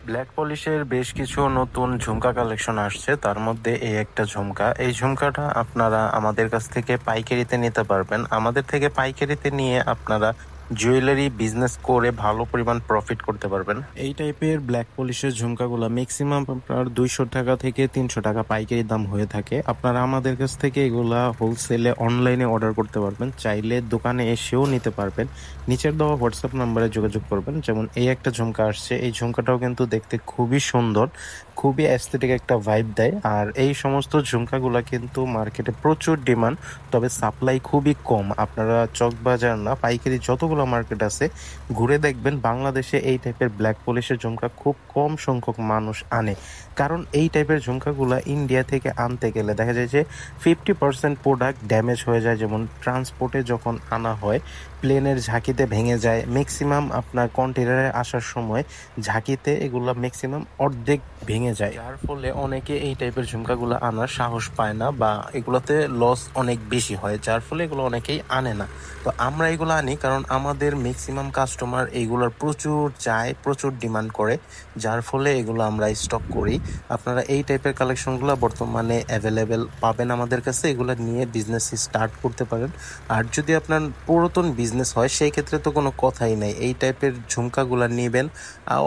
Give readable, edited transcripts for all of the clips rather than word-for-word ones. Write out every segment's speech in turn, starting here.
Black পলিশের বেশ কিছু নতুন ঝুমকা কালেকশন আসছে, তার মধ্যে এই একটা ঝুমকা। এই ঝুমকাটা আপনারা আমাদের কাছ থেকে পাইকারিতে নিতে পারবেন। আমাদের থেকে পাইকারিতে নিয়ে আপনারা জুয়েলারি বিজনেস করে ভালো পরিমাণ প্রফিট করতে পারবেন। এই টাইপের ব্ল্যাক পলিশের ঝুমকাগুলো ম্যাক্সিমাম আপনার 200 টাকা থেকে 300 টাকা পাইকারি দাম হয়ে থাকে। আপনারা আমাদের কাছ থেকে এগুলা হোলসেলে অনলাইনে অর্ডার করতে পারবেন, চাইলে দোকানে এসেও নিতে পারবেন। নিচের দেওয়া হোয়াটসঅ্যাপ নাম্বারে যোগাযোগ করবেন। যেমন এই একটা ঝুমকা আসছে, এই ঝুমকাটাও কিন্তু দেখতে খুবই সুন্দর, খুবই অ্যাস্থেটিক একটা ভাইব দেয়। আর এই সমস্ত ঝুমকাগুলা কিন্তু মার্কেটে প্রচুর ডিমান্ড, তবে সাপ্লাই খুবই কম। আপনারা চকবাজার না, পাইকারি যতগুলো মার্কেট আছে ঘুরে দেখবেন, বাংলাদেশে এই টাইপের ব্ল্যাক পলিশের ঝুমকা খুব কম সংখ্যক মানুষ আনে। কারণ এই টাইপের ঝুমকাগুলা ইন্ডিয়া থেকে আনতে গেলে দেখা যায় যে 50% প্রোডাক্ট ড্যামেজ হয়ে যায়। যেমন ট্রান্সপোর্টে যখন আনা হয়, প্লেনের ঝাঁকিতে ভেঙে যায়। ম্যাক্সিমাম আপনার কন্টেনারে আসার সময় ঝাঁকিতে এগুলা ম্যাক্সিমাম অর্ধেক ভেঙে যায়, যার ফলে অনেকে এই টাইপের ঝুমকাগুলো আনার সাহস পায় না, বা এগুলোতে লস অনেক বেশি হয়, যার ফলে এগুলো অনেকেই আনে না। তো আমরা এগুলো আনি কারণ আমাদের ম্যাক্সিমাম কাস্টমার এইগুলোর প্রচুর চায়, প্রচুর ডিমান্ড করে, যার ফলে এগুলো আমরা স্টক করি। আপনারা এই টাইপের কালেকশনগুলো বর্তমানে অ্যাভেলেবেল পাবেন আমাদের কাছে, এগুলো নিয়ে বিজনেস স্টার্ট করতে পারেন। আর যদি আপনার পুরাতন বিজনেস হয় সেই ক্ষেত্রে তো কোনো কথাই নাই, এই টাইপের ঝুমকাগুলো নেবেন।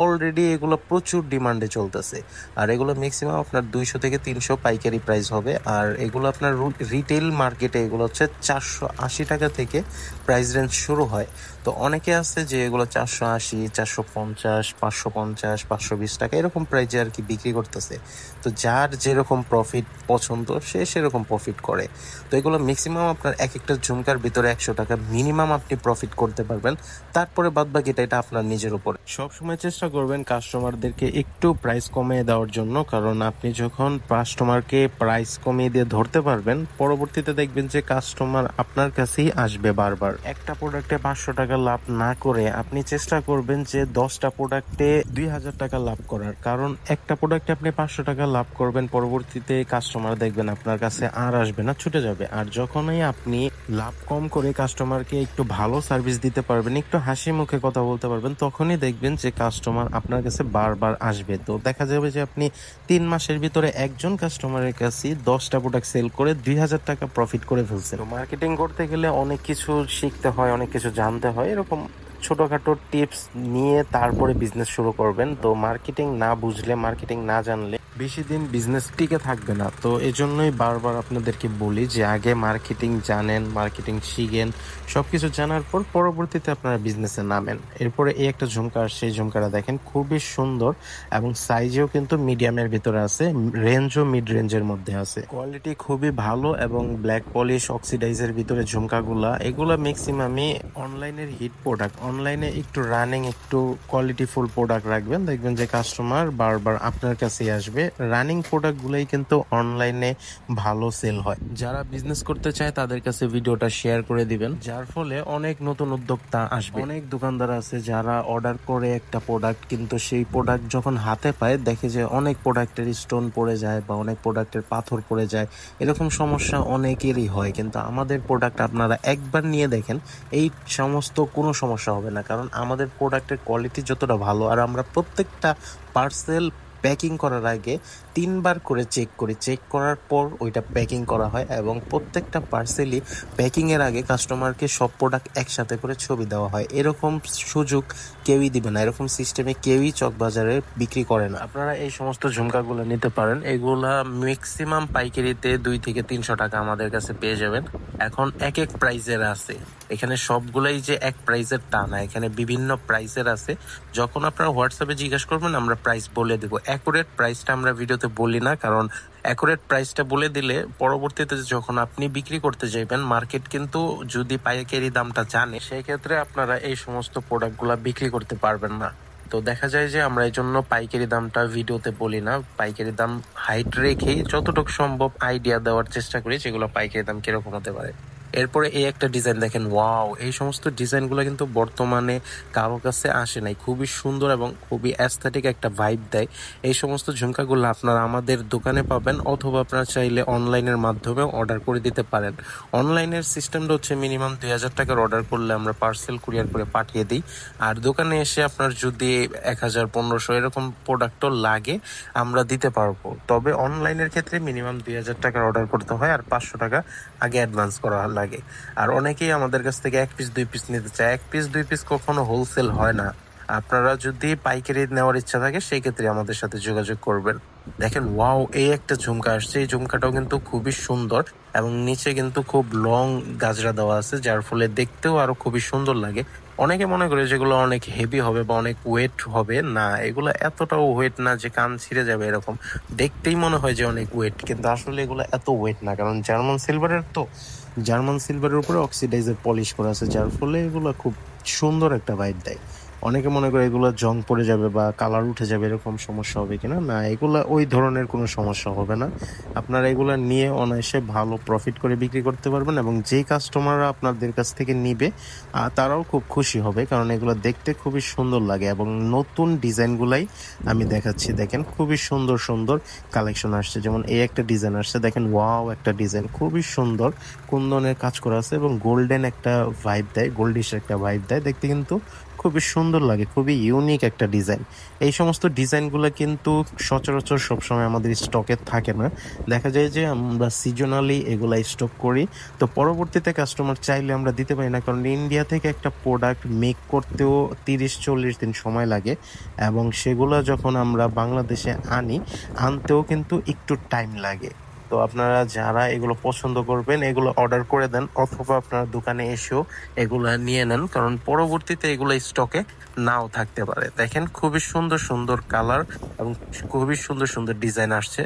অলরেডি এগুলো প্রচুর ডিমান্ডে চলতেছে। আর এগুলো ম্যাক্সিমাম আপনার 200 থেকে 300 পাইকারি প্রাইস হবে। আর এগুলো আপনার রিটেল মার্কেটে এগুলো হচ্ছে 480 টাকা থেকে প্রাইস রেঞ্জ শুরু হয়। তো অনেকে আছে যে এগুলো 480, 450, 550, 520 টাকা এরকম প্রাইজে আর কি বিক্রি করতেছে। তো যার যেরকম প্রফিট পছন্দ সে সেরকম প্রফিট করে। তো এগুলো ম্যাক্সিমাম আপনার এক একটা ঝুমকার ভিতরে 100 টাকা মিনিমাম আপনি প্রফিট করতে পারবেন। তারপরে বাদ বাকিটা এটা আপনার নিজের উপর। সবসময় চেষ্টা করবেন কাস্টমারদেরকে একটু প্রাইস কমিয়ে দেওয়ার জন্য, কারণ আপনি যখন কাস্টমারকে প্রাইস কমিয়ে দিয়ে ধরতে পারবেন, পরবর্তীতে দেখবেন যে কাস্টমার আপনার কাছেই আসবে বারবার। একটা প্রোডাক্টে 500 টাকা লাভ না করে আপনি চেষ্টা করবেন যে 10টা প্রোডাক্টে 2000 টাকা লাভ করার। কারণ একটা প্রোডাক্টে আপনি 500 টাকা লাভ করবেন, পরবর্তীতে কাস্টমার দেখবেন আপনার কাছে আর আসবে না, ছুটে যাবে। আর যখনই আপনি লাভ কম করে কাস্টমারকে একটু ভালো সার্ভিস দিতে পারবেন, একটু হাসি মুখে কথা বলতে পারবেন, তখনই দেখবেন যে কাস্টমার আপনার কাছে বারবার আসবে। তো দেখা যাবে যে আপনি 3 মাসের ভিতরে একজন কাস্টমারের কাছে 10টা প্রোডাক্ট সেল করে 2000 টাকা প্রফিট করে ফেলছেন। তো মার্কেটিং করতে গেলে অনেক কিছু শিখতে হয়, অনেক কিছু জানতে হয়। এরকম ছোটখাটো টিপস নিয়ে তারপরে বিজনেস শুরু করবেন। তো মার্কেটিং না বুঝলে, মার্কেটিং না জানলে বেশি দিন বিজনেস টিকে থাকবে না। তো এজন্যই বারবার আপনাদেরকে বলি যে আগে মার্কেটিং জানেন, মার্কেটিং শিখেন, সবকিছু জানার পর পরবর্তীতে আপনারা বিজনেসে নামেন। এরপরে এই একটা ঝুমকা আসছে, এই ঝুমকাটা দেখেন খুবই সুন্দর এবং সাইজেও কিন্তু মিডিয়ামের ভিতরে আছে, রেঞ্জও মিড রেঞ্জের মধ্যে আছে, কোয়ালিটি খুবই ভালো। এবং ব্ল্যাক পলিশ অক্সিডাইজের ভিতরে ঝুমকাগুলা, এগুলা ম্যাক্সিমামই অনলাইনের হিট প্রোডাক্ট। অনলাইনে একটু রানিং, একটু কোয়ালিটিফুল প্রোডাক্ট রাখবেন, দেখবেন যে কাস্টমার বারবার আপনার কাছেই আসবে। রানিং প্রোডাক্টগুলোই কিন্তু অনলাইনে ভালো সেল হয়। যারা বিজনেস করতে চায় তাদের কাছে ভিডিওটা শেয়ার করে দিবেন, যার ফলে অনেক নতুন উদ্যোক্তা আসবে। অনেক দোকানদার আছে যারা অর্ডার করে একটা প্রোডাক্ট, কিন্তু সেই প্রোডাক্ট যখন হাতে পায় দেখে যে অনেক প্রোডাক্টের স্টোন পড়ে যায় বা অনেক প্রোডাক্টের পাথর পড়ে যায়। এরকম সমস্যা অনেকেরই হয়, কিন্তু আমাদের প্রোডাক্ট আপনারা একবার নিয়ে দেখেন, এই সমস্ত কোনো সমস্যা হবে না। কারণ আমাদের প্রোডাক্টের কোয়ালিটি যতটা ভালো, আর আমরা প্রত্যেকটা পার্সেল প্যাকিং করার আগে 3বার করে চেক করি, চেক করার পর ওইটা প্যাকিং করা হয়। এবং প্রত্যেকটা পার্সেলই প্যাকিং এর আগে কাস্টমারকে সব প্রোডাক্ট একসাথে করে ছবি দেওয়া হয়। এরকম সুযোগ কেউই দিবে না, এরকম সিস্টেমে কেউই চকবাজারে বিক্রি করে না। আপনারা এই সমস্ত ঝুমকাগুলো নিতে পারেন, এগুলা ম্যাক্সিমাম পাইকারিতে 2 থেকে 300 টাকা আমাদের কাছে পেয়ে যাবেন। এখন এক এক প্রাইজের আছে, এখানে সবগুলাই যে এক প্রাইজের তা না, এখানে বিভিন্ন প্রাইসের আছে। যখন আপনারা হোয়াটসঅ্যাপে জিজ্ঞাসা করবেন আমরা প্রাইস বলে দেবো। অ্যাকুরেট প্রাইসটা আমরা ভিডিওতে বলি না, কারণ অ্যাকুরেট প্রাইসটা বলে দিলে পরবর্তীতে যখন আপনি বিক্রি করতে যাবেন, মার্কেট কিন্তু যদি পাইকারি দামটা জানে, সেই ক্ষেত্রে আপনারা এই সমস্ত প্রোডাক্টগুলো বিক্রি করতে পারবেন না। তো দেখা যায় যে আমরা এই জন্য পাইকারি দামটা ভিডিওতে বলি না, পাইকারি দাম হাইট রেখেই যতটুকু সম্ভব আইডিয়া দেওয়ার চেষ্টা করি যেগুলো পাইকারি দাম কিরকম হতে পারে। এরপরে এই একটা ডিজাইন দেখেন, ওয়াও! এই সমস্ত ডিজাইনগুলো কিন্তু বর্তমানে কারো কাছে আসে নাই। খুবই সুন্দর এবং খুবই অ্যাস্থেটিক একটা ভাইব দেয়। এই সমস্ত ঝুমকাগুলো আপনারা আমাদের দোকানে পাবেন, অথবা আপনারা চাইলে অনলাইনের মাধ্যমেও অর্ডার করে দিতে পারেন। অনলাইনের সিস্টেমটা হচ্ছে মিনিমাম 2000 টাকার অর্ডার করলে আমরা পার্সেল কুরিয়ার করে পাঠিয়ে দিই। আর দোকানে এসে আপনার যদি 1000 1500 এরকম প্রোডাক্টও লাগে আমরা দিতে পারবো। তবে অনলাইনের ক্ষেত্রে মিনিমাম 2000 টাকার অর্ডার করতে হয়, আর 500 টাকা আগে অ্যাডভান্স করা লাগে। আর অনেকেই আমাদের কাছ থেকে 1 পিস 2 পিস নিতে চায়। 1 পিস 2 পিস কখনো হোলসেল হয় না। আপনারা যদি পাইকারি নেওয়ার ইচ্ছা থাকে সেই ক্ষেত্রে আমাদের সাথে যোগাযোগ করবেন। দেখেন, ওয়াও! এই একটা ঝুমকা আসছে। এই ঝুমকাটাও কিন্তু খুবই সুন্দর এবং নিচে কিন্তু খুব লং গাজরা দেওয়া আছে, যার ফলে দেখতেও আরো খুবই সুন্দর লাগে। অনেকে মনে করে যেগুলো অনেক হেভি হবে বা অনেক ওয়েট হবে, না, এগুলো এতটাও ওয়েট না যে কান ছিঁড়ে যাবে এরকম। দেখতেই মনে হয় যে অনেক ওয়েট, কিন্তু আসলে এগুলো এত ওয়েট না, কারণ জার্মান সিলভারের উপরে অক্সিডাইজার পলিশ করা আছে, যার ফলে এগুলো খুব সুন্দর একটা ভাইব দেয়। অনেকে মনে করে এগুলো জং পড়ে যাবে বা কালার উঠে যাবে এরকম সমস্যা হবে কিনা, না, এগুলা ওই ধরনের কোনো সমস্যা হবে না। আপনারা এগুলা নিয়ে অনায়াসে ভালো প্রফিট করে বিক্রি করতে পারবেন, এবং যেই কাস্টমাররা আপনাদের কাছ থেকে নিবে তারাও খুব খুশি হবে, কারণ এগুলো দেখতে খুবই সুন্দর লাগে। এবং নতুন ডিজাইনগুলাই আমি দেখাচ্ছি, দেখেন খুবই সুন্দর সুন্দর কালেকশন আসছে। যেমন এই একটা ডিজাইন আসছে, দেখেন, ওয়াও! একটা ডিজাইন খুবই সুন্দর, কুন্দনের কাজ করা আছে এবং গোল্ডেন একটা ভাইব দেয়, গোল্ডিশ একটা ভাইব দেয়, দেখতে কিন্তু খুবই সুন্দর লাগে, খুবই ইউনিক একটা ডিজাইন। এই সমস্ত ডিজাইনগুলো কিন্তু সচরাচর সবসময় আমাদের স্টকে থাকে না। দেখা যায় যে আমরা সিজনালি এগুলা স্টক করি, তো পরবর্তীতে কাস্টমার চাইলে আমরা দিতে পারি না, কারণ ইন্ডিয়া থেকে একটা প্রোডাক্ট মেক করতেও 30-40 দিন সময় লাগে, এবং সেগুলো যখন আমরা বাংলাদেশে আনতেও কিন্তু একটু টাইম লাগে। তো আপনারা যারা এগুলো পছন্দ করবেন এগুলো অর্ডার করে দেন, অথবা আপনারা দোকানে এসেও এগুলো নিয়ে নেন, কারণ পরবর্তীতে এগুলো স্টকে নাও থাকতে পারে। দেখেন, খুবই সুন্দর সুন্দর কালার এবং খুবই সুন্দর সুন্দর ডিজাইন আসছে।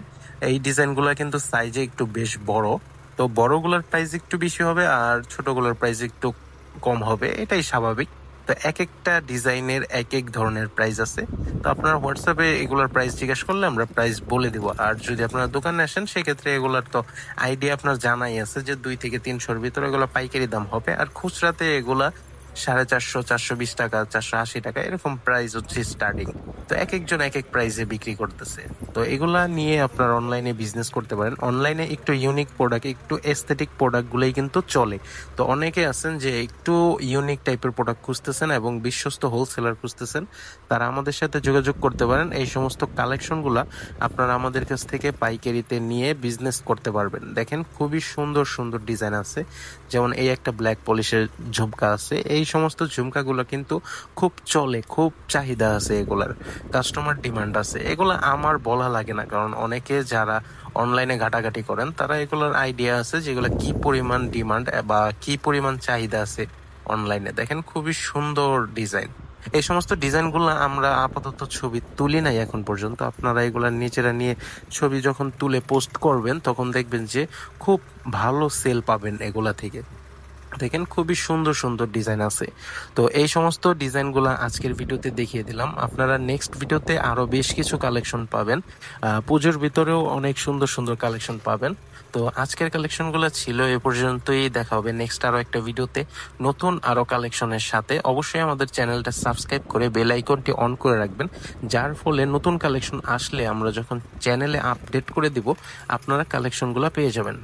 এই ডিজাইনগুলো কিন্তু সাইজে একটু বেশ বড়, তো বড়গুলোর প্রাইস একটু বেশি হবে আর ছোটগুলোর প্রাইস একটু কম হবে, এটাই স্বাভাবিক। তো এক একটা ডিজাইনের এক এক ধরনের প্রাইস আছে। তো আপনার হোয়াটসঅ্যাপে এগুলোর প্রাইস জিজ্ঞেস করলে আমরা প্রাইস বলে দিব। আর যদি আপনারা দোকানে আসেন সেক্ষেত্রে এগুলোর তো আইডিয়া আপনার জানাই আছে যে 2 থেকে 300-র ভিতরে এগুলো পাইকারি দাম হবে, আর খুচরাতে এগুলা 450, 420 টাকা, 480 টাকা এরকম প্রাইস হচ্ছে স্টার্টিং। তো এক একজন এক এক প্রাইসে বিক্রি করতেছে। তো এগুলা নিয়ে আপনার অনলাইনে বিজনেস করতে পারেন। অনলাইনে একটু ইউনিক প্রোডাক্ট, একটু এস্থেটিক প্রোডাক্ট গুলোই কিন্তু চলে। তো অনেকে আছেন যে একটু ইউনিক টাইপের প্রোডাক্ট খুঁজতেছেন এবং বিশ্বস্ত হোলসেলার খুঁজতেছেন, তারা আমাদের সাথে যোগাযোগ করতে পারেন। এই সমস্ত কালেকশনগুলা আপনারা আমাদের কাছ থেকে পাইকারিতে নিয়ে বিজনেস করতে পারবেন। দেখেন, খুবই সুন্দর সুন্দর ডিজাইন আছে। যেমন এই একটা ব্ল্যাক পলিশের ঝুমকা আছে। এই সমস্ত ঝুমকাগুলো কিন্তু খুব চলে, খুব চাহিদা আছে, এগুলার কাস্টমার ডিমান্ড আছে। এগুলা আমার বলা লাগে না, কারণ অনেকে যারা অনলাইনে ঘাটাঘাটি করেন তারা এগুলোর আইডিয়া আছে যেগুলো কি পরিমাণ ডিমান্ড বা কি পরিমাণ চাহিদা আছে অনলাইনে। দেখেন, খুবই সুন্দর ডিজাইন। এই সমস্ত ডিজাইনগুলো আমরা আপাতত ছবি তুলি নাই এখন পর্যন্ত। আপনারা এগুলা নিজেরা নিয়ে ছবি যখন তুলে পোস্ট করবেন তখন দেখবেন যে খুব ভালো সেল পাবেন এগুলা থেকে। দেখেন, খুবই সুন্দর সুন্দর ডিজাইন আছে। তো এই সমস্ত ডিজাইনগুলো আজকের ভিডিওতে দেখিয়ে দিলাম। আপনারা নেক্সট ভিডিওতে আরো বেশ কিছু কালেকশন পাবেন। পুজোর ভিতরেও অনেক সুন্দর সুন্দর কালেকশন পাবেন। তো আজকের কালেকশনগুলো ছিল এ পর্যন্তই। দেখা হবে নেক্সট আরো একটা ভিডিওতে নতুন আরো কালেকশনের সাথে। অবশ্যই আমাদের চ্যানেলটা সাবস্ক্রাইব করে বেল আইকনটি অন করে রাখবেন, যার ফলে নতুন কালেকশন আসলে আমরা যখন চ্যানেলে আপডেট করে দিব আপনারা কালেকশনগুলো পেয়ে যাবেন।